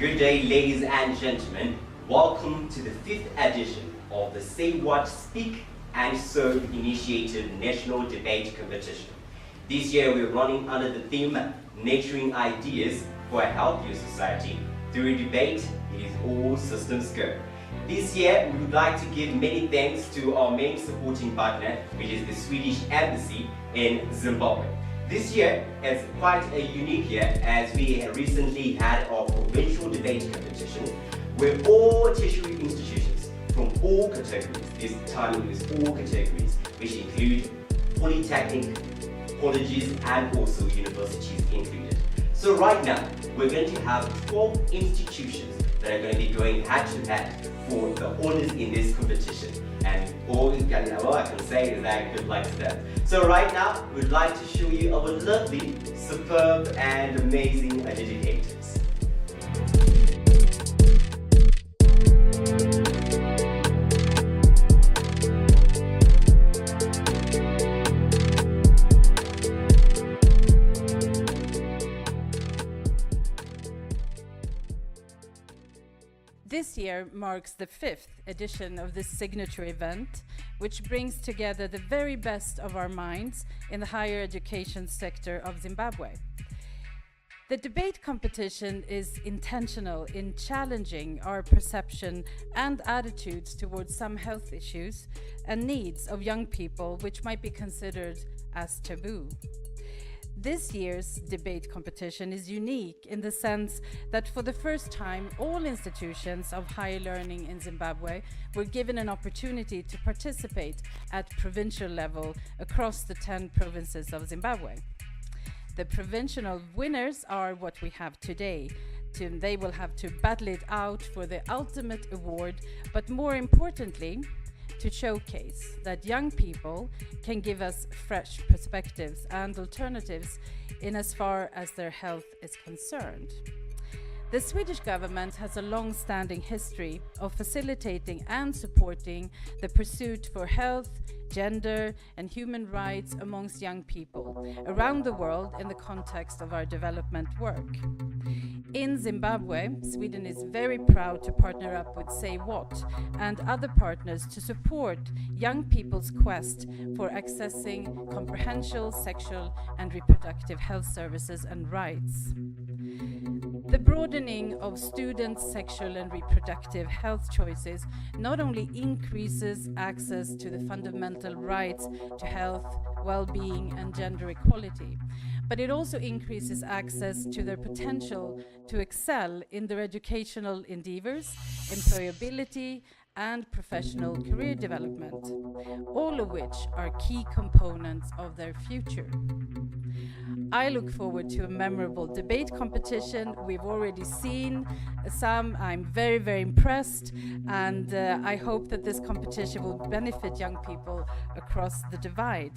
Good day, ladies and gentlemen. Welcome to the 5th edition of the Say What, Speak and Serve Initiative National Debate Competition. This year we're running under the theme Nurturing Ideas for a Healthier Society. Through debate, it is all systems go. This year we would like to give many thanks to our main supporting partner, which is the Swedish Embassy in Zimbabwe. This year is quite a unique year as we have recently had our provincial debate competition where all tertiary institutions from all categories, this time it was all categories, which include Polytechnic, colleges and also universities included. So right now, we're going to have 12 institutions that are going to be going head to head for the honors in this competition. And all I can say is that good luck to them. So right now, we'd like to show you our lovely, superb and amazing adjudicators. This year marks the 5th edition of this signature event, which brings together the very best of our minds in the higher education sector of Zimbabwe. The debate competition is intentional in challenging our perception and attitudes towards some health issues and needs of young people which might be considered as taboo. This year's debate competition is unique in the sense that for the first time, all institutions of higher learning in Zimbabwe were given an opportunity to participate at provincial level across the 10 provinces of Zimbabwe. The provincial winners are what we have today. They will have to battle it out for the ultimate award, but more importantly, to showcase that young people can give us fresh perspectives and alternatives in as far as their health is concerned. The Swedish government has a long-standing history of facilitating and supporting the pursuit for health, gender and human rights amongst young people around the world in the context of our development work. In Zimbabwe, Sweden is very proud to partner up with Say What and other partners to support young people's quest for accessing comprehensive sexual and reproductive health services and rights. The broadening of students' sexual and reproductive health choices not only increases access to the fundamental rights to health, well-being and gender equality, but it also increases access to their potential to excel in their educational endeavors, employability and professional career development, all of which are key components of their future. I look forward to a memorable debate competition. We've already seen some. I'm very, very impressed, and I hope that this competition will benefit young people across the divide.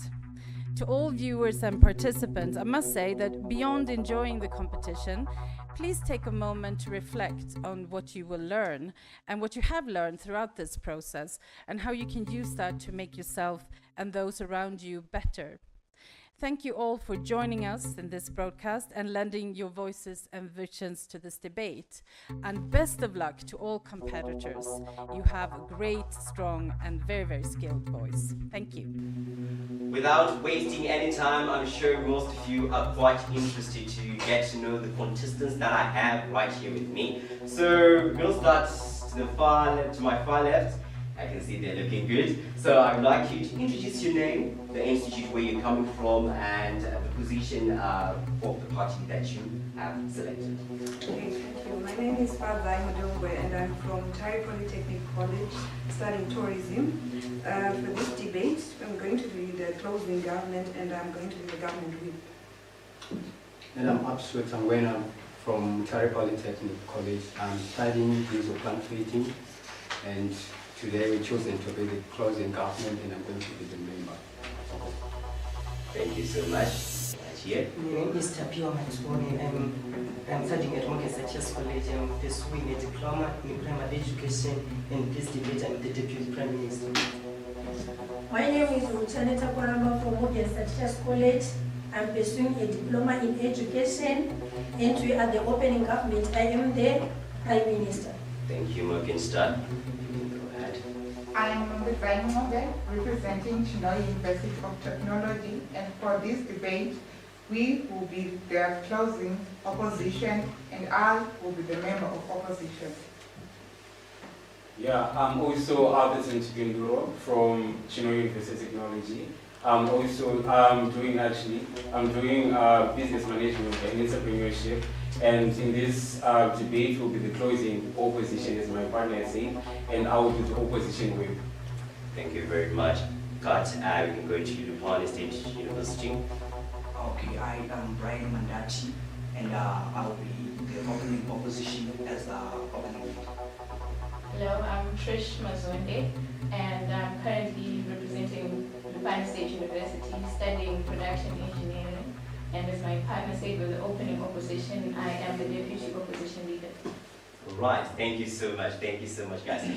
To all viewers and participants, I must say that beyond enjoying the competition, please take a moment to reflect on what you will learn and what you have learned throughout this process and how you can use that to make yourself and those around you better. Thank you all for joining us in this broadcast and lending your voices and visions to this debate. And best of luck to all competitors. You have a great, strong, and very, very skilled voice. Thank you. Without wasting any time, I'm sure most of you are quite interested to get to know the contestants that I have right here with me. So we'll start to my far left. I can see they're looking good. So I'd like you to introduce your name, the institute where you're coming from, and the position of the party that you have selected. Okay, thank you. My name is Fadzai Mudongwe and I'm from Mutare Polytechnic College studying tourism. For this debate, I'm going to be the closing government and I'm going to be the government whip. And I'm Absolute Angwena from Mutare Polytechnic College. I'm studying diesel plant fitting, and today we've chosen to be the closing government and I'm going to be the member. Thank you so much. Here. My name is Tapio Matswoni. I'm studying at Monkey College. I'm pursuing a diploma in primary education, and this debate I'm the Deputy Prime Minister. My name is Lupane from Monkey College. I'm pursuing a diploma in education, and we are the opening government. I am the Prime Minister. Thank you, Morgenstern. Go ahead. I am Mutare, representing Chinhoyi University of Technology, and for this debate, we will be the closing opposition, and I will be the member of opposition. Yeah, I'm also Albertson Tibinduro from Chinhoyi University of Technology. I'm doing business management and entrepreneurship. And in this debate will be the closing opposition, as my partner said, and I will do the opposition whip. Thank you very much. Kat, we can go to Lupane State University. Okay, I am Brian Mandati, and I will be the opening opposition as the opening. Hello, I'm Trish Mazonde, and I'm currently representing Lupane State University, studying production engineering. And as my partner said, with the opening opposition, I am the deputy opposition leader. All right, thank you so much. Thank you so much, guys.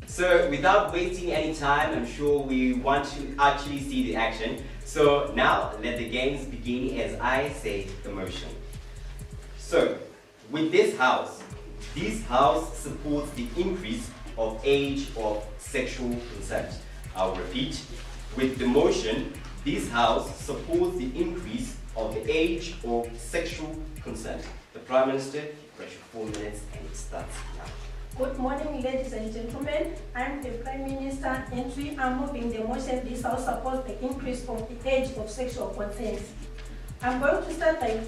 So without wasting any time, I'm sure we want to actually see the action. So now let the games begin as I say the motion. So with this house supports the increase of age of sexual consent. I'll repeat. With the motion, this house supports the increase of the age of sexual consent. The Prime Minister, you've got your 4 minutes and it starts now. Good morning, ladies and gentlemen. I'm the Prime Minister, and we are moving the motion this house supports the increase of the age of sexual consent. I'm going to start by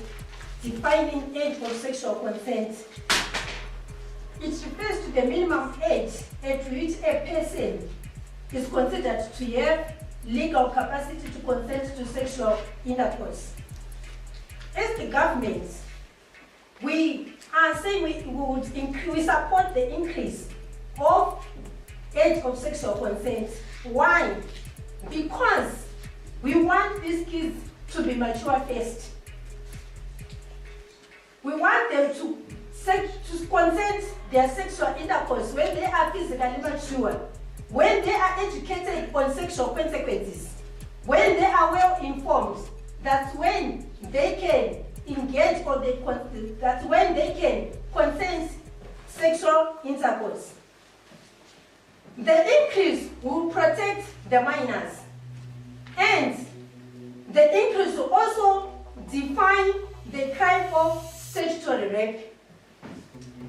defining age of sexual consent. It refers to the minimum age at which a person is considered to have legal capacity to consent to sexual intercourse. As the government, we are saying we support the increase of age of sexual consent. Why? Because we want these kids to be mature first. We want them to consent their sexual intercourse when they are physically mature, when they are educated on sexual consequences, when they are well informed. That's when they can engage or that's when they can consent sexual intercourse. The increase will protect the minors, and the increase will also define the crime of statutory rape.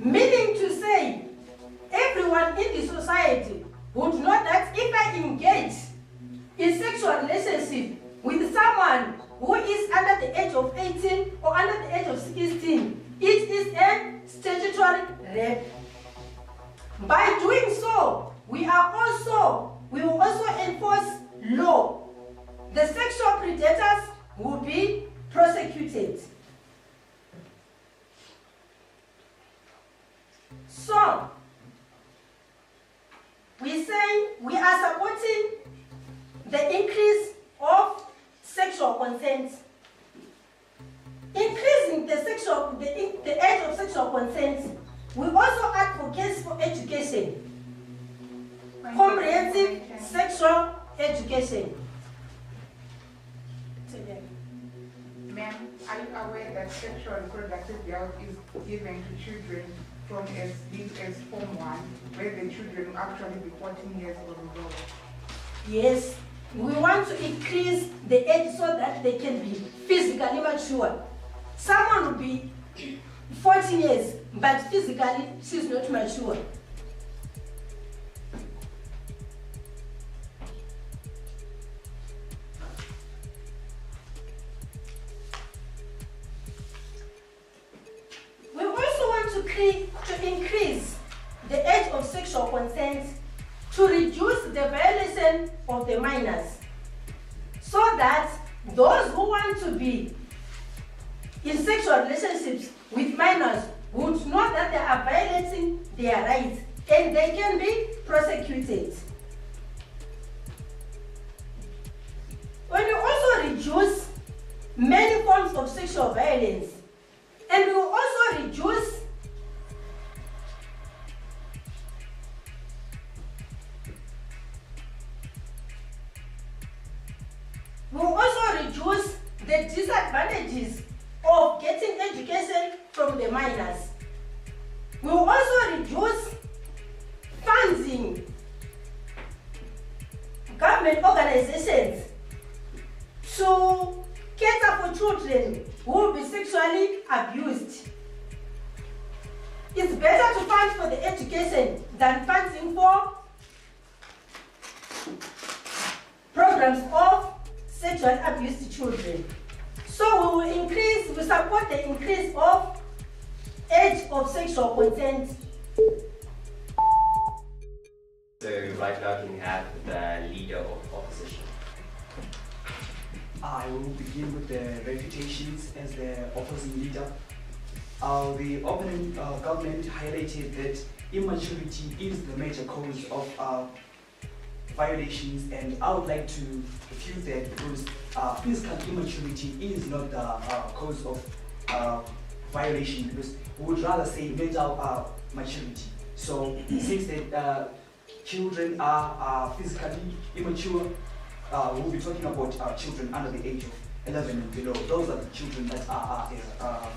Meaning to say, everyone in the society would know that if I engage in sexual relationship with someone who is under the age of 18 or under the age of 16, it is a statutory rape. By doing so, we will also enforce law. The sexual predators will be prosecuted. So, we say we are supporting the increase of sexual consent. Increasing the age of sexual consent, we also advocate for education, comprehensive sexual education. Ma'am, are you aware that sexual and reproductive health is given to children from as little as Form 1, where the children will actually be 14 years old and older? Yes, we want to increase the age so that they can be physically mature. Someone will be 14 years, but physically she's not mature. We also want to increase the age of sexual consent to reduce the violation of the minors, so that those who want to be in sexual relationships with minors would know that they are violating their rights and they can be prosecuted. We will also reduce many forms of sexual violence, and we will also reduce minors. We will also reduce funding government organizations to cater for children who will be sexually abused. It's better to fund for the education than funding for programs of sexual abuse to children. So we will support the increase of age of sexual consent. So right now can we have the leader of opposition? I will begin with the reputations as the opposing leader. The opponent government highlighted that immaturity is the major cause of violations, and I would like to refute that because physical immaturity is not the cause of violation, because we would rather say mental maturity. So since that children are physically immature, we'll be talking about children under the age of 11 and below. Those are the children that are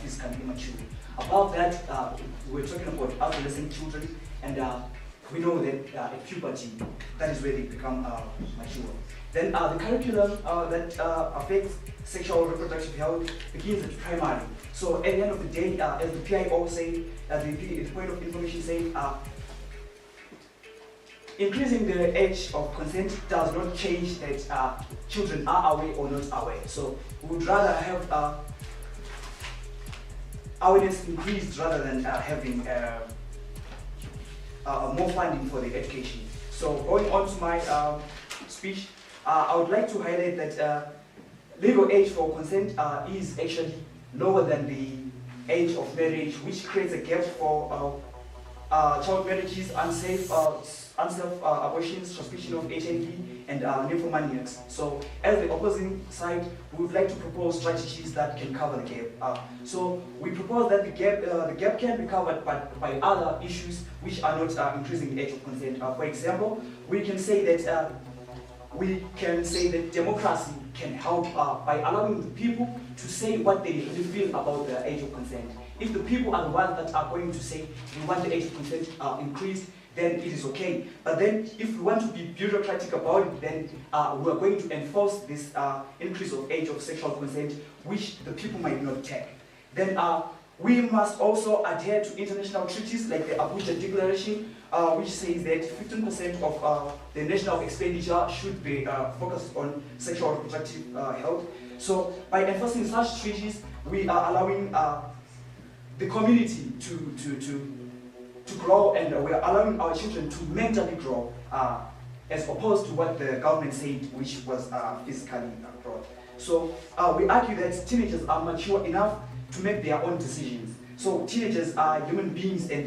physically immature. Above that, we're talking about adolescent children, and we know that at puberty, that is where they become mature. Then the curriculum that affects sexual reproductive health begins at primary. So at the end of the day, as the PIO say, the point of information saying, increasing the age of consent does not change that children are aware or not aware. So we would rather have awareness increased rather than having more funding for the education. So going on to my speech, I would like to highlight that legal age for consent is actually lower than the age of marriage, which creates a gap for child marriages, unsafe abortions, transmission of HIV, and nymphomaniacs. So as the opposing side, we would like to propose strategies that can cover the gap. So we propose that the gap can be covered by other issues which are not increasing the age of consent. For example, we can say that democracy can help by allowing the people to say what they really feel about the age of consent. If the people are the ones that are going to say we want the age of consent increased, then it is okay. But then if we want to be bureaucratic about it, then we are going to enforce this increase of age of sexual consent, which the people might not take. Then we must also adhere to international treaties like the Abuja Declaration, which says that 15% of the national expenditure should be focused on sexual reproductive health. So by enforcing such treaties, we are allowing the community to grow, and we are allowing our children to mentally grow, as opposed to what the government said, which was physically growth. So we argue that teenagers are mature enough to make their own decisions. So teenagers are human beings, and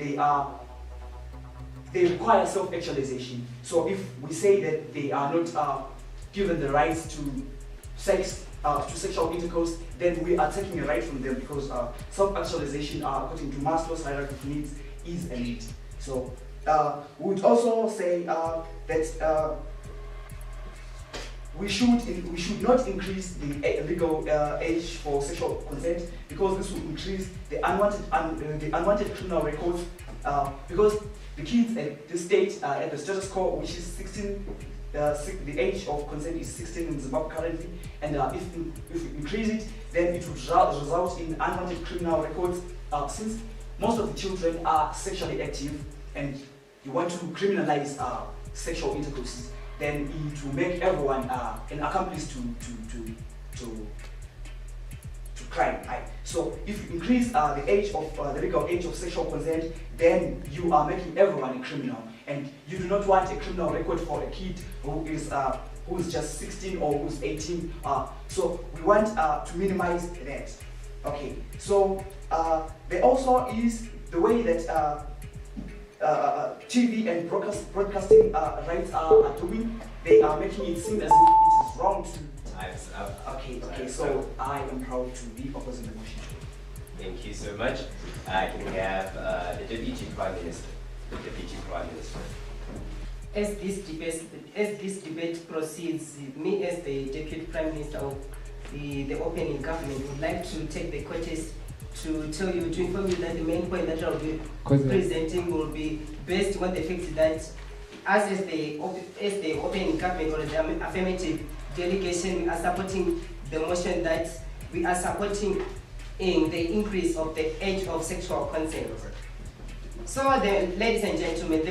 they require self-actualization. So if we say that they are not given the rights to sexual intercourse, then we are taking a right from them, because self-actualization, according to Maslow's hierarchy of needs, is a need. So we would also say that we should not increase the legal age for sexual consent, because this will increase the unwanted criminal records, because the kids at this stage at the status quo, which is 16. The age of consent is 16 in Zimbabwe currently, and if we increase it, then it would result in unwanted criminal records. Since most of the children are sexually active, and you want to criminalize sexual intercourse, then it will make everyone an accomplice to crime. Right? So if you increase the age of the legal age of sexual consent, then you are making everyone a criminal. And you do not want a criminal record for a kid who is just 16 or who's 18. So we want to minimize that. Okay. So there also is the way that TV and broadcasting rights are doing. They are making it seem as if it is wrong to. Time's up. Okay. So I am proud to be opposing the motion. Thank you so much. Can we have the Deputy Prime Minister? The Deputy Prime Minister. As this debate proceeds, me as the Deputy Prime Minister of the opening government would like to take the courtesy to tell you, to inform you that the main point that I'll be presenting will be based on the fact that us as the open government or the affirmative delegation, we are supporting the motion that we are supporting in the increase of the age of sexual consent. So, ladies and gentlemen,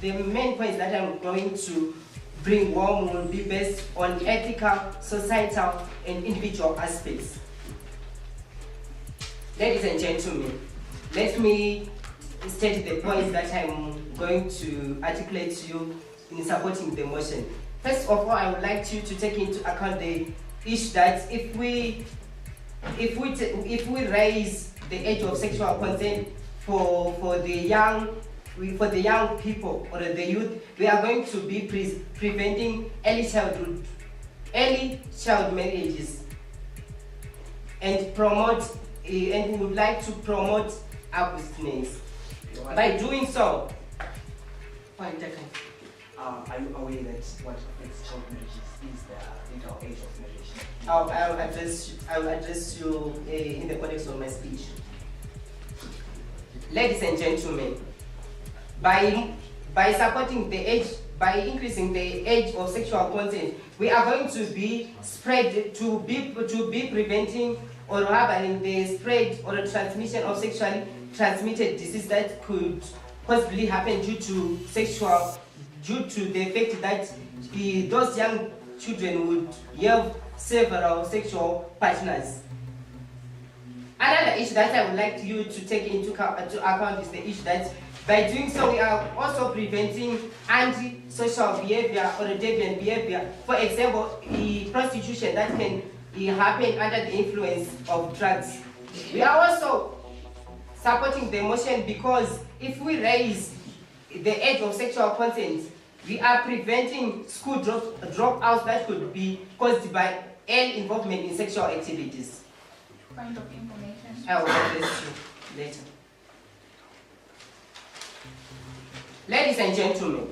the main points that I'm going to bring home will be based on ethical, societal, and individual aspects. Ladies and gentlemen, let me state the points that I'm going to articulate to you in supporting the motion. First of all, I would like you to take into account the issue that if we raise the age of sexual consent for the young people or the youth, we are going to be preventing early child marriages and we would like to promote abstinence. By doing so, are you aware that what affects child marriages is the legal age of marriage? I will address you in the context of my speech. Ladies and gentlemen, by supporting the age, by increasing the age of sexual consent, we are going to be preventing or harboring the spread or the transmission of sexually transmitted disease that could possibly happen due to the fact that those young children would have several sexual partners. Another issue that I would like you to take into account is the issue that by doing so we are also preventing anti-social behavior or deviant behavior. For example, prostitution that can happen under the influence of drugs. We are also supporting the motion because if we raise the age of sexual consent, we are preventing school dropouts that could be caused by early involvement in sexual activities. Point of information. I will address you later. Ladies and gentlemen,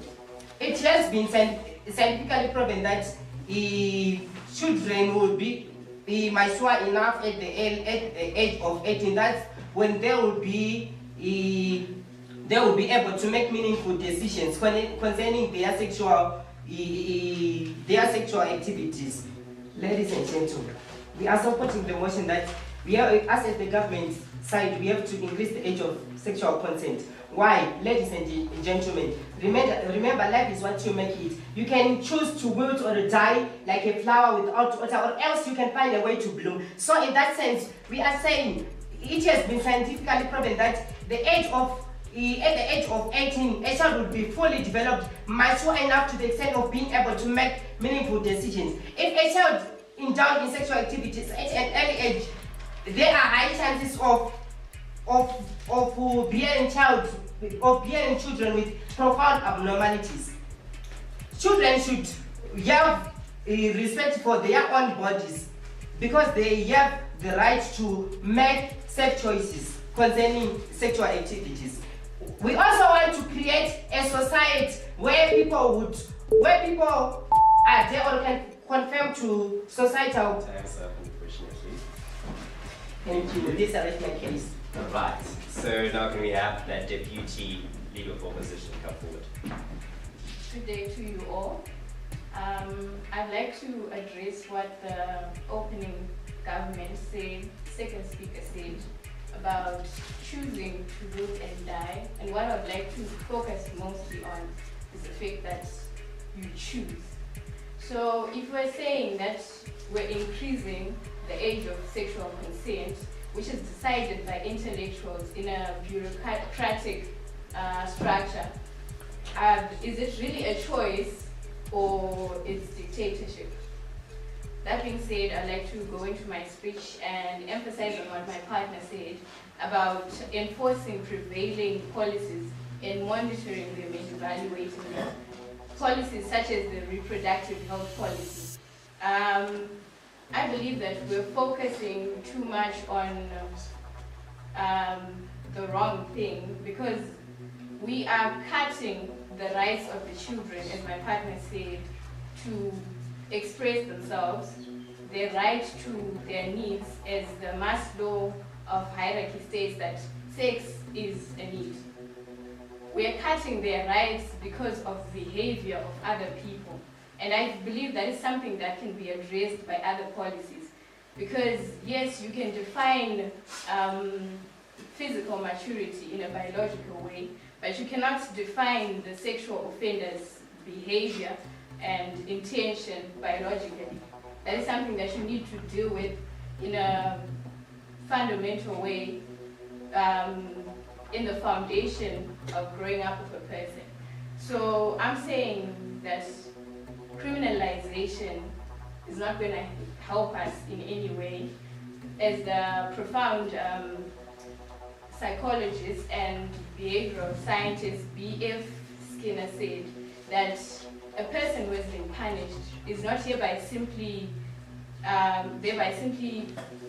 it has been scientifically proven that children will be mature enough at the age of 18. That's when they will be able to make meaningful decisions concerning their sexual activities. Ladies and gentlemen, we are supporting the motion that we are, as at the government side, we have to increase the age of sexual consent. Why? Ladies and gentlemen, remember life is what you make it. You can choose to wilt or die like a flower without water, or else you can find a way to bloom. So in that sense, we are saying it has been scientifically proven that at the age of 18, a child will be fully developed, mature enough to the extent of being able to make meaningful decisions. If a child indulges in sexual activities at an early age, there are high chances of bearing children with profound abnormalities. Children should have respect for their own bodies because they have the right to make safe choices concerning sexual activities. We also want to create a society where people are there or can conform to societal. Time's up, unfortunately. Thank you. This is my case. Right. So now can we have that deputy leader of opposition come forward? Good day to you all. I'd like to address what the opening government said, second speaker said, about choosing to live and die. And what I'd like to focus mostly on is the fact that you choose. So if we're saying that we're increasing the age of sexual consent, which is decided by intellectuals in a bureaucratic structure, is it really a choice or it's dictatorship? That being said, I'd like to go into my speech and emphasize on what my partner said about enforcing prevailing policies and monitoring them and evaluating them. Policies such as the reproductive health policy. I believe that we're focusing too much on the wrong thing because we are cutting the rights of the children, as my partner said, to express themselves, their right to their needs as the Maslow of hierarchy states that sex is a need. We are cutting their rights because of behavior of other people. And I believe that is something that can be addressed by other policies. Because yes, you can define physical maturity in a biological way, but you cannot define the sexual offender's behavior and intention biologically. That is something that you need to deal with in a fundamental way, in the foundation of growing up with a person. So I'm saying that criminalization is not going to help us in any way. As the profound psychologist and behavioral scientist B.F. Skinner said, that a person who has been punished is not thereby simply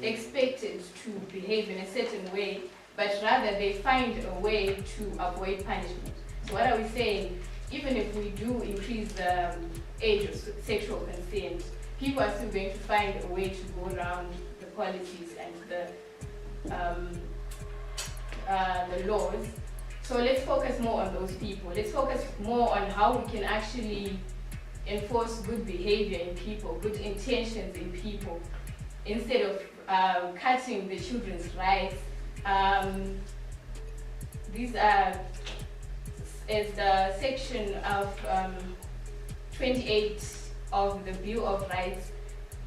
expected to behave in a certain way, but rather they find a way to avoid punishment. So what are we saying? Even if we do increase the age of sexual consent, people are still going to find a way to go around the policies and the laws. So let's focus more on those people. Let's focus more on how we can actually enforce good behavior in people, good intentions in people, instead of cutting the children's rights. These are, as the section of 28 of the Bill of Rights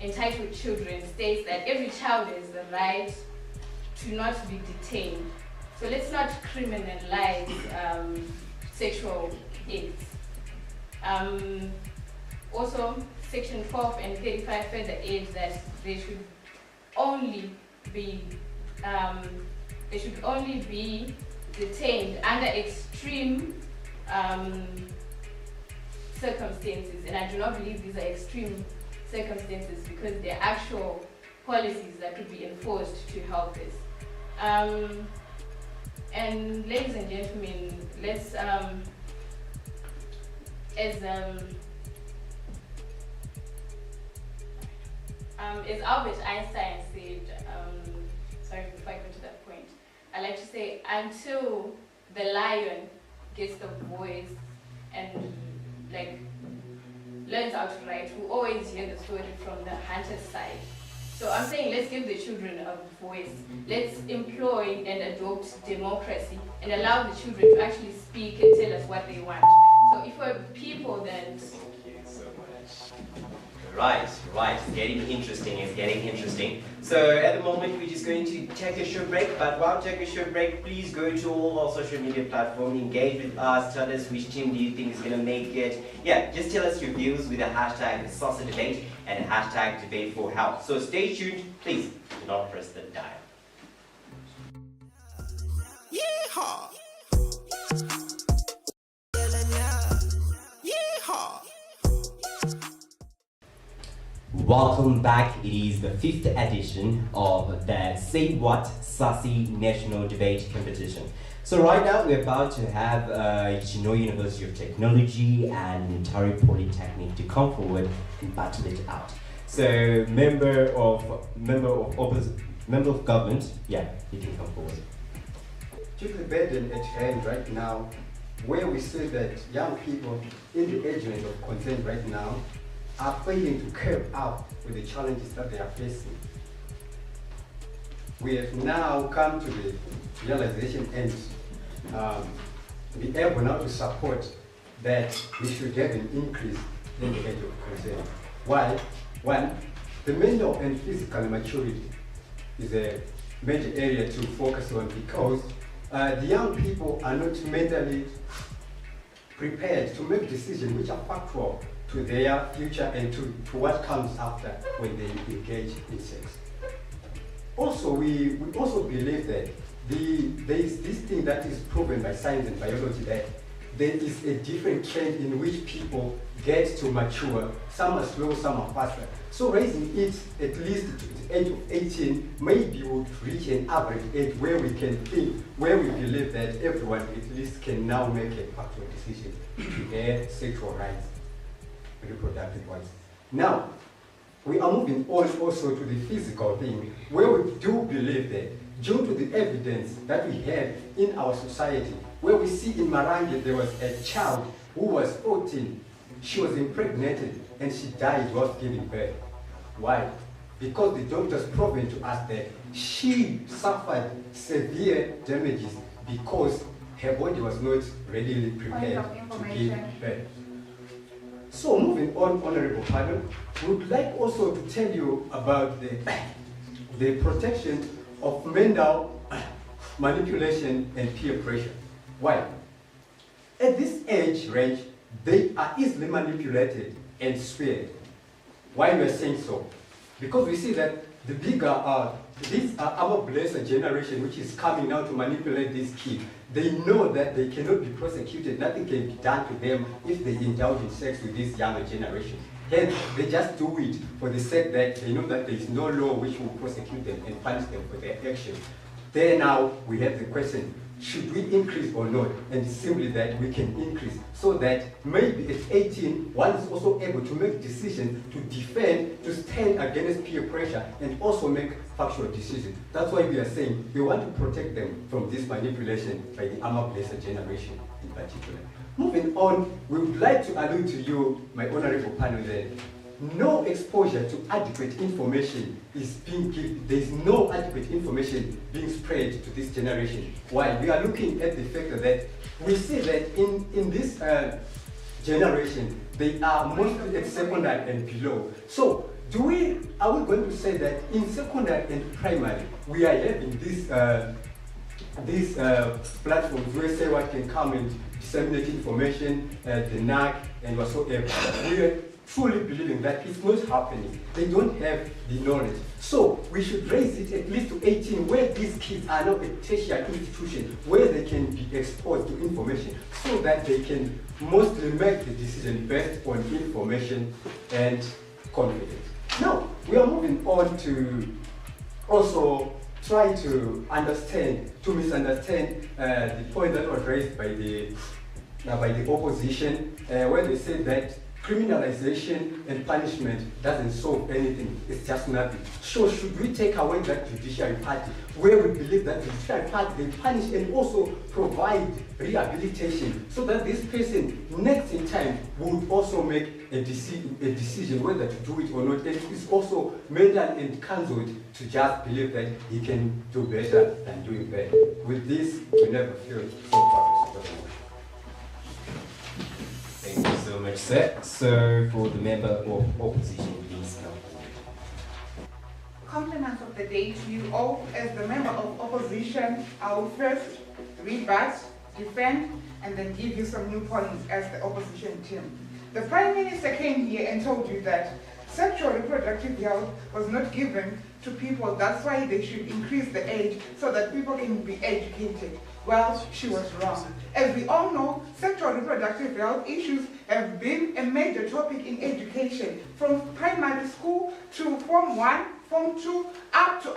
entitled Children states that every child has the right to not be detained. So let's not criminalize sexual acts. Also, section 12 and 35 further add that they should only be detained under extreme circumstances, and I do not believe these are extreme circumstances because they're actual policies that could be enforced to help this. And ladies and gentlemen, let's as Albert Einstein said, sorry, before I go to that point, I like to say, until the lion gets the voice and like learns how to write, we always hear the story from the hunter's side. So I'm saying let's give the children a voice. Let's employ and adopt democracy and allow the children to actually speak and tell us what they want. So if we're people that... Thank you so much. Right, it's getting interesting. So at the moment we're just going to take a short break, but while taking a short break, please go to all our social media platforms, engage with us, tell us which team do you think is going to make it. Yeah, just tell us your views with the hashtag SASI debate and hashtag debate for health. So stay tuned, please do not press the dial. Yeehaw! Yeehaw! Welcome back. It is the 5th edition of the Say What SASI National Debate Competition. So right now we're about to have Chinhoyi University of Technology and Mutare Polytechnic to come forward and battle it out. So member of government, yeah, you can come forward. Take the burden at hand right now, where we see that young people in the age range of consent right now are failing to cope up with the challenges that they are facing. We have now come to the realization and be able now to support that we should have an increase in the age of consent. Why? One, the mental and physical maturity is a major area to focus on because the young people are not mentally prepared to make decisions which are factual to their future and to what comes after when they engage in sex. Also, we also believe that there is this thing that is proven by science and biology that there is a different trend in which people get to mature. Some are slow, some are faster. So raising it at least to the age of 18, maybe would reach an average age where we can think, where we believe that everyone at least can now make a factual decision to their sexual rights, reproductive rights. Now, we are moving on also to the physical thing, where we do believe that due to the evidence that we have in our society, where we see in Marange there was a child who was 14. She was impregnated and she died whilst giving birth. Why? Because the doctors proven to us that she suffered severe damages because her body was not readily prepared to give birth. So moving on, Honorable Panel, we would like also to tell you about the protection of mental manipulation and peer pressure. Why? At this age range, they are easily manipulated and swayed. Why we are saying so? Because we see that the bigger this our blessed generation which is coming now to manipulate these kids, they know that they cannot be prosecuted, nothing can be done to them if they indulge in sex with this younger generation. Hence, they just do it for the sake that they know that there is no law which will prosecute them and punish them for their actions. There now we have the question, should we increase or not? And it's simply that we can increase so that maybe at 18, one is also able to make decisions to defend, to stand against peer pressure and also make factual decisions. That's why we are saying we want to protect them from this manipulation by the armor blessed generation in particular. Moving on, we would like to allude to you, my honorable panel, that no exposure to adequate information is being given. There is no adequate information being spread to this generation. Why? We are looking at the fact that we see that in this generation, they are mostly at secondary and below. So, are we going to say that in secondary and primary, we are having these platforms where say what can come and disseminate information, the NAC and whatsoever. We are truly believing that it's not happening. They don't have the knowledge. So we should raise it at least to 18 where these kids are now at tertiary institution where they can be exposed to information so that they can mostly make the decision based on information and confidence. Now, we are moving on to also try to misunderstand the point that was raised by the opposition, where they said that criminalization and punishment doesn't solve anything, it's just nothing. So should we take away that judiciary party, where we believe that the judiciary party, they punish and also provide rehabilitation, so that this person next in time would also make a decision whether to do it or not, and is also mentally and counseled to just believe that he can do better than doing bad. With this, we never feel so far. Thank you so much, sir. So, for the member of opposition, please come. Compliments of the day to you all. As the member of opposition, I will first rebut, defend, and then give you some new points as the opposition team. The Prime Minister came here and told you that sexual reproductive health was not given to people, that's why they should increase the age so that people can be educated. Well, she was wrong. As we all know, sexual reproductive health issues have been a major topic in education, from primary school to Form 1, Form 2, up to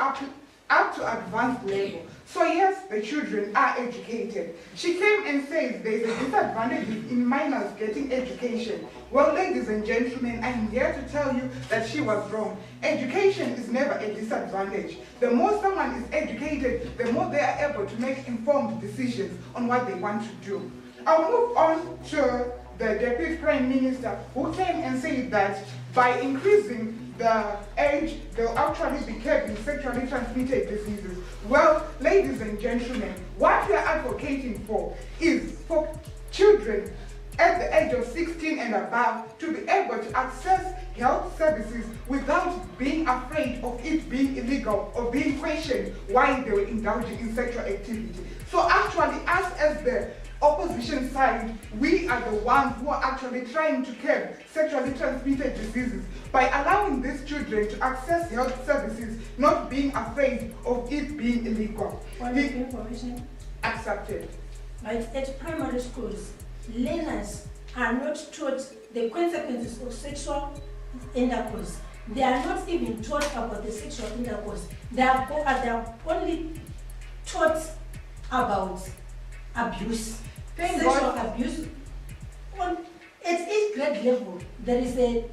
advanced level. So yes, the children are educated. She came and said there is a disadvantage in minors getting education. Well, ladies and gentlemen, I'm here to tell you that she was wrong. Education is never a disadvantage. The more someone is educated, the more they are able to make informed decisions on what they want to do. I'll move on to the Deputy Prime Minister, who came and said that by increasing the age, they'll actually be curbing sexually transmitted diseases. Well, ladies and gentlemen, what we are advocating for is for children at the age of 16 and above to be able to access health services without being afraid of it being illegal or being questioned why they were indulging in sexual activity. So actually, us as the opposition side, we are the ones who are actually trying to curb sexually transmitted diseases by allowing these children to access health services, not being afraid of it being illegal. Point of information. Accepted. Right, at primary schools, learners are not taught the consequences of sexual intercourse. They are not even taught about the sexual intercourse. They are only taught about abuse, sexual abuse. At 8th grade level, there is a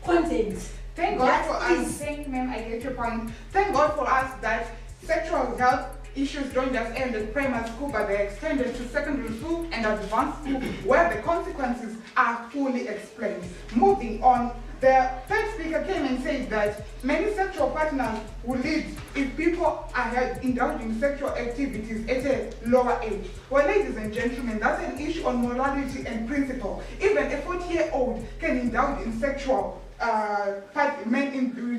content. Thank God for us. Thank, ma'am, I get your point. Thank God for us that sexual health issues don't just end at primary school, but they're extended to secondary school and advanced school, where the consequences are fully explained. Moving on, the third speaker came and said that many sexual partners will lead if people are indulging in sexual activities at a lower age. Well, ladies and gentlemen, that's an issue on morality and principle. Even a 40-year-old can indulge in sexual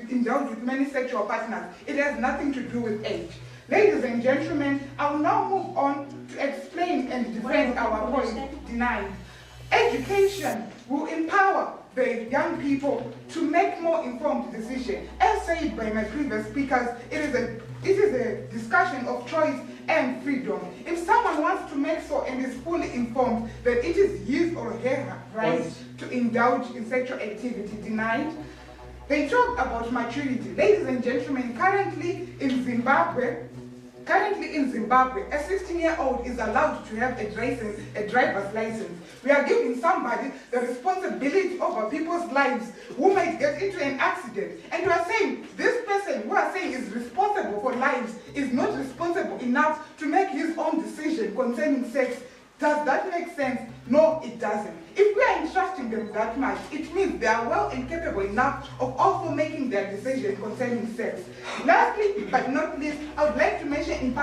indulge with many sexual partners. It has nothing to do with age. Ladies and gentlemen, I will now move on to explain and defend our point denied. Education will empower the young people to make more informed decisions. As said by my previous speakers, it is a discussion of choice and freedom. If someone wants to make so and is fully informed that it is his or her right to indulge in sexual activity denied, they talk about maturity. Ladies and gentlemen, currently in Zimbabwe, a 16-year-old is allowed to have a driver's license. We are giving somebody the responsibility over people's lives who might get into an accident. And we are saying this person who are saying is responsible for lives is not responsible enough to make his own decision concerning sex. Does that make sense? No, it doesn't. If we are entrusting them that much, it means they are well and capable enough of also making their decision concerning sex. Lastly, but not least, I would like to mention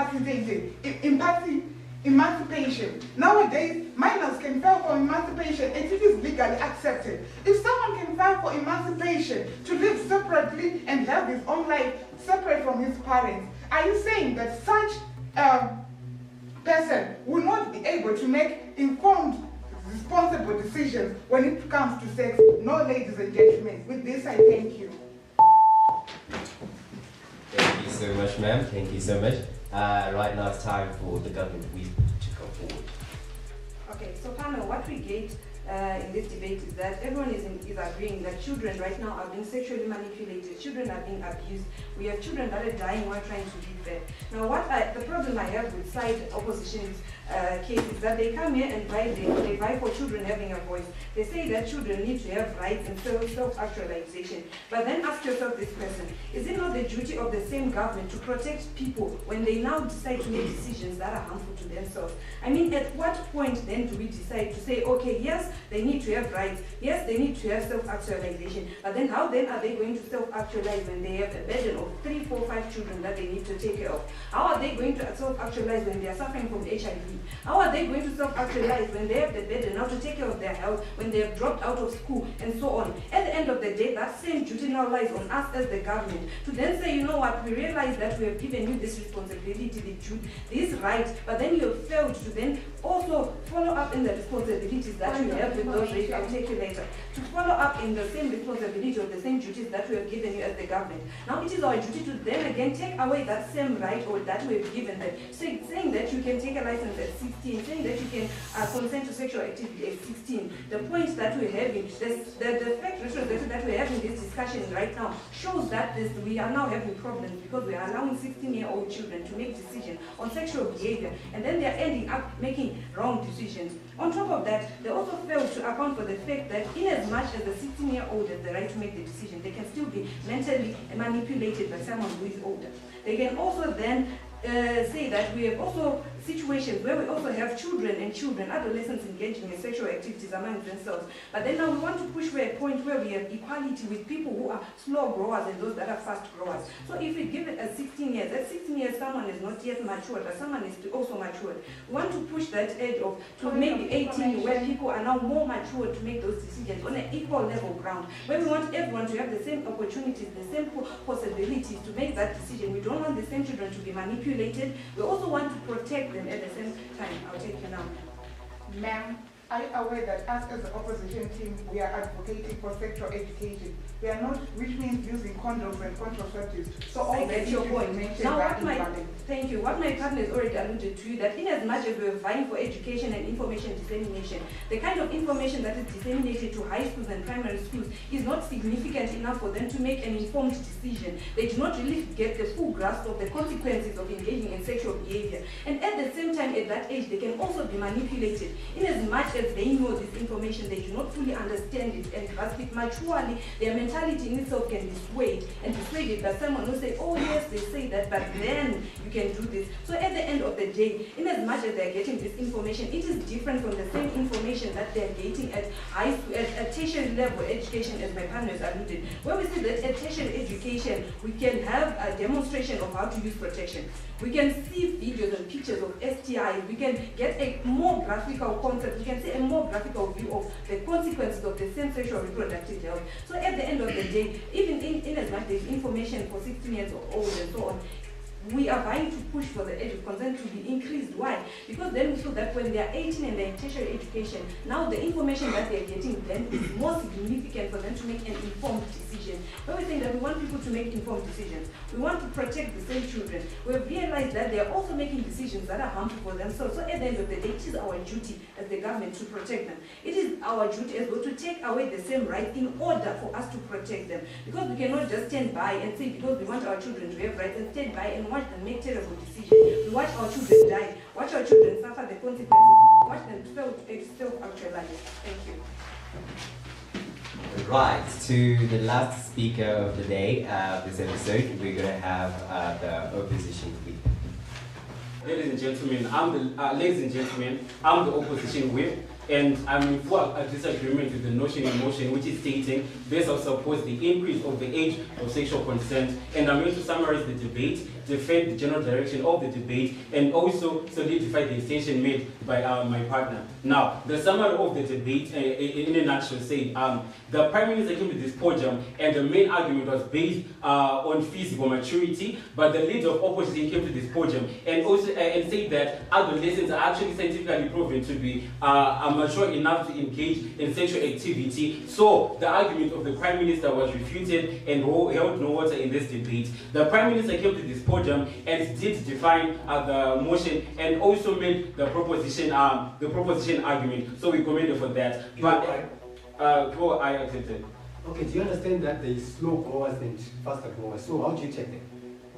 emancipation. Nowadays, minors can file for emancipation and it is legally accepted. If someone can file for emancipation to live separately and have his own life separate from his parents, are you saying that such person will not be able to make informed, responsible decisions when it comes to sex? No, ladies and gentlemen. With this, I thank you. Thank you so much, ma'am. Thank you so much. Right now it's time for the government whip to come forward. Okay, so panel, what we get in this debate is that everyone is agreeing that children right now are being sexually manipulated, children are being abused, we have children that are dying while trying to live there. Now the problem I have with side opposition's case is that they come here and they vie for children having a voice. They say that children need to have rights and self-actualization. But then ask yourself this question, is it not the duty of the same government to protect people when they now decide to make decisions that are harmful to themselves? I mean, at what point then do we decide to say, okay, yes, they need to have rights, yes, they need to have self-actualization, but then how then are they going to self-actualize when they have a burden of 3, 4, 5 children that they need to take care of? How are they going to self-actualize when they are suffering from HIV? How are they going to self-actualize when they have the burden now to take care of their health, when they have dropped out of school, and so on? At the end of the day, that same duty now lies on us as the government to then say, you know what, we realize that we have given you this responsibility, this right, but then you have failed to then also follow up in the responsibilities that you have with those rates articulated, to follow up in the same responsibility or the same duties that we have given you as the government. Now it is our duty to then again take away that same right or that we have given them, saying that you can take a license at 16, saying that you can consent to sexual activity at 16. The point that we're having, the fact that we're having this discussion right now shows that we are now having problems because we are allowing 16-year-old children to make decisions on sexual behavior, and then they're ending up making wrong decisions. On top of that, they also fail to account for the fact that in as much as the 16-year-old has the right to make the decision, they can still be mentally manipulated by someone who is older. They can also then say that we have also situations where we also have children, adolescents engaging in sexual activities among themselves. But then now we want to push for a point where we have equality with people who are slow growers and those that are fast growers. So if we give it as 16 years, at 16 years someone is not yet matured, but someone is also matured. We want to push that edge of to maybe 18 where people are now more matured to make those decisions on an equal level ground, where we want everyone to have the same opportunities, the same possibilities to make that decision. We don't want the same children to be manipulated. We also want to protect them at the same time. I'll take you now. Ma'am, are you aware that us as the opposition team, we are advocating for sexual education? We are not, which means using condoms and contraceptives. So all I get your point. Now, thank you. What my partner has already alluded to, that in as much as we are vying for education and information dissemination, the kind of information that is disseminated to high schools and primary schools is not significant enough for them to make an informed decision. They do not really get the full grasp of the consequences of engaging in sexual behavior. And at the same time, at that age, they can also be manipulated. In as much as as they know this information, they do not fully understand it and grasp it maturely. Their mentality in itself can be swayed and persuaded by someone who say, oh yes, they say that, but then you can do this. So at the end of the day, in as much as they're getting this information, it is different from the same information that they're getting at at tertiary level education, as my partners alluded. Where we see that at tertiary education, we can have a demonstration of how to use protection. We can see videos and pictures of STIs. We can get a more graphical concept. We can see a more graphical view of the consequences of the same sexual reproductive health. So at the end of the day, even in as much there's information for 16 years old and so on, we are vying to push for the age of consent to be increased. Why? Because then we feel that when they are 18 and they're in tertiary education, now the information that they're getting then is more significant for them to make an informed decision. When we think that we want people to make informed decisions, we want to protect the same children, we've realized that they're also making decisions that are harmful for themselves. So at the end of the day, it is our duty as the government to protect them. It is our duty as well to take away the same rights in order for us to protect them. Because we cannot just stand by and say, because we want our children to have rights, and stand by and watch them make terrible decisions. We watch our children die, watch our children suffer the consequences, watch them self-actualize. Thank you. Right, to the last speaker of the day, this episode, we're going to have the opposition whip. Ladies and gentlemen, I'm the opposition whip. And I'm in full disagreement with the notion in motion, which is stating this will support the increase of the age of sexual consent. And I'm going to summarize the debate, defend the general direction of the debate, and also solidify the extension made by my partner. Now, the summary of the debate, in a nutshell, said the Prime Minister came to this podium, and the main argument was based on physical maturity, but the leader of opposition came to this podium and also and said that adolescents are actually scientifically proven to be mature enough to engage in sexual activity. So the argument of the Prime Minister was refuted and held no water in this debate. The Prime Minister came to this podium and did define the motion and also made the proposition argument. So we commend for that. But I accepted. Okay, do you understand that there is slow growers and faster growers? So how do you check them?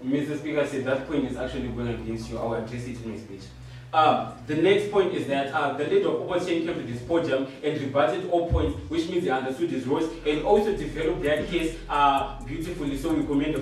Mr. Speaker said that point is actually going against you. I will address it in my speech. The next point is that the leader of opposition came to this podium and rebutted all points, which means they understood his roles and also developed their case beautifully. So we commend you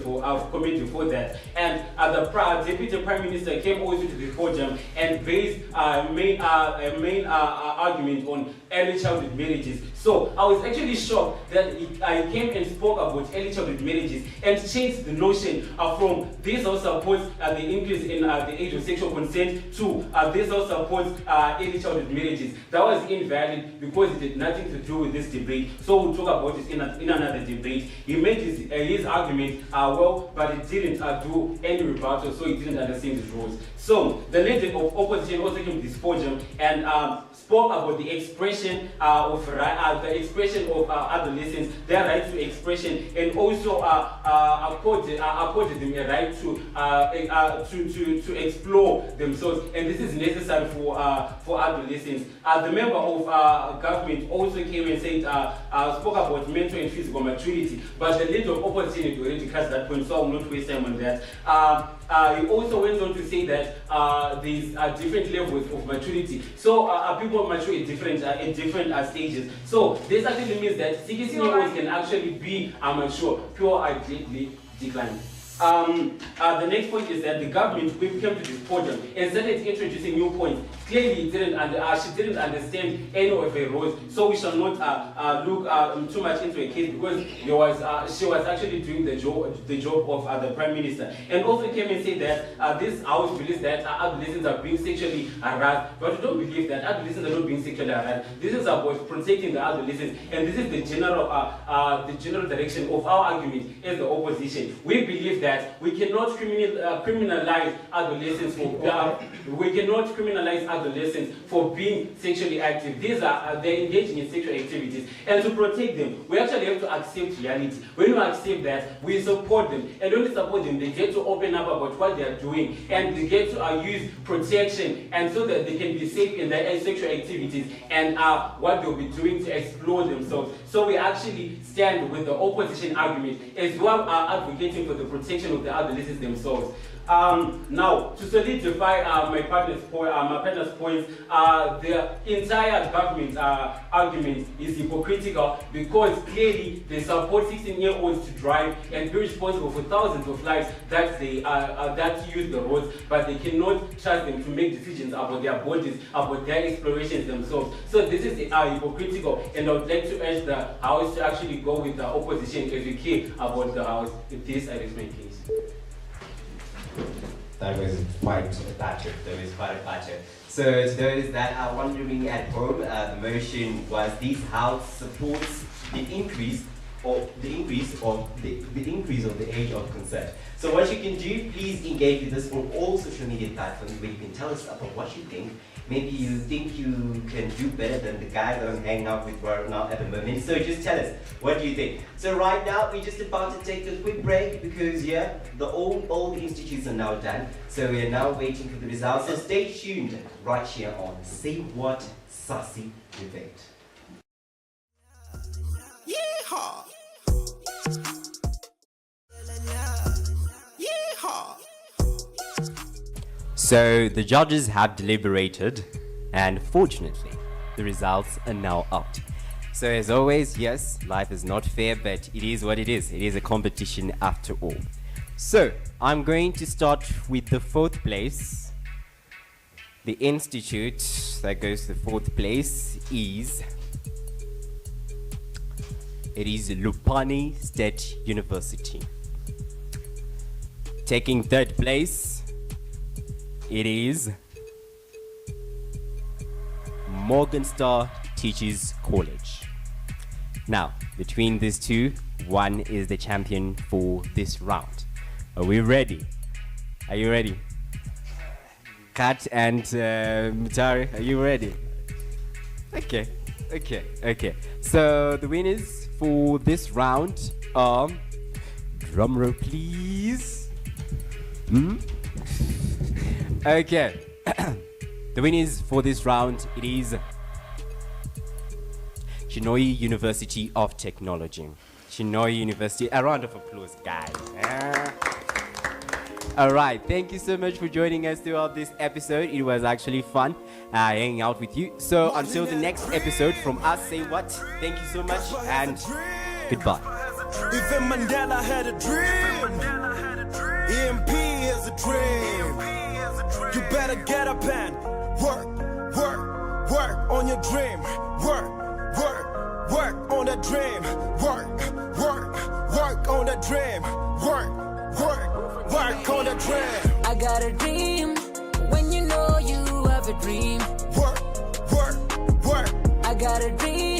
for that. And the Deputy Prime Minister came also to the podium and raised a main argument on early childhood marriages. So I was actually shocked that I came and spoke about early childhood marriages and changed the notion from this also supports the increase in the age of sexual consent to this also supports early childhood marriages. That was invalid because it had nothing to do with this debate. So we'll talk about it in another debate. He made his argument well, but it didn't do any rebuttal, so he didn't understand his rules. So the leader of opposition also came to this podium and spoke about the expression of adolescents, their right to expression, and also accorded them a right to explore themselves, and this is necessary for adolescents. The member of government also came and said spoke about mental and physical maturity, but the leader of opposition had already crossed that point, so I will not waste time on that. He also went on to say that these are different levels of maturity. So people mature at different stages. So this actually means that 16-year-olds can actually be mature. Pure, I greatly decline. The next point is that the government came to this podium and started introducing new points. Clearly, she didn't understand any of her roles, so we shall not look too much into a case because she was actually doing the job of the Prime Minister. And also came and said that this house believes that adolescents are being sexually harassed, but we don't believe that adolescents are not being sexually harassed. This is about protecting the adolescents, and this is the general direction of our argument as the opposition. We believe that we cannot criminalize adolescents for being sexually active. They're engaging in sexual activities, and to protect them, we actually have to accept reality. When we accept that, we support them, and when we support them, they get to open up about what they are doing, and they get to use protection, and so that they can be safe in their sexual activities and what they'll be doing to explore themselves. So we actually stand with the opposition argument as well, advocating for the protection of the adolescents themselves. Now, to solidify my partner's points, the entire government argument is hypocritical because clearly they support 16-year-olds to drive and be responsible for thousands of lives that they that use the roads, but they cannot trust them to make decisions about their bodies, about their explorations themselves. So this is hypocritical, and I would like to urge the House to actually go with the opposition if you care about the House. This is my case. That was quite a battle. So to those that are wondering at home, the motion was this House supports the increase of the age of consent. So what you can do, please engage with us on all social media platforms where you can tell us about what you think. Maybe you think you can do better than the guy that I'm hanging out with right now at the moment. So just tell us, what do you think? So right now, we're just about to take a quick break because yeah, the old institutes are now done. So we are now waiting for the results. So stay tuned right here on Say What SASI Debate. Yeehaw! Yeehaw! So the judges have deliberated, and fortunately, the results are now out. So as always, yes, life is not fair, but it is what it is. It is a competition after all. So I'm going to start with the fourth place. The institute that goes to the fourth place is Lupane State University. Taking third place, it is Morgenstern Teachers College. Now, between these two, one is the champion for this round. Are we ready? Are you ready? Kat and Mutare, are you ready? Okay. So the winners for this round are, drumroll please. Okay. The winners for this round, it is Chinhoyi University of Technology. Chinhoyi University. A round of applause, guys. All right. Thank you so much for joining us throughout this episode. It was actually fun hanging out with you. So until the next episode from us, Say What. Thank you so much and goodbye. Even Mandela had a dream. EMP is a dream. You better get up and work on your dream. Work on that dream. Work on that dream. Work on that dream. I got a dream. When you know you have a dream. Work. I got a dream.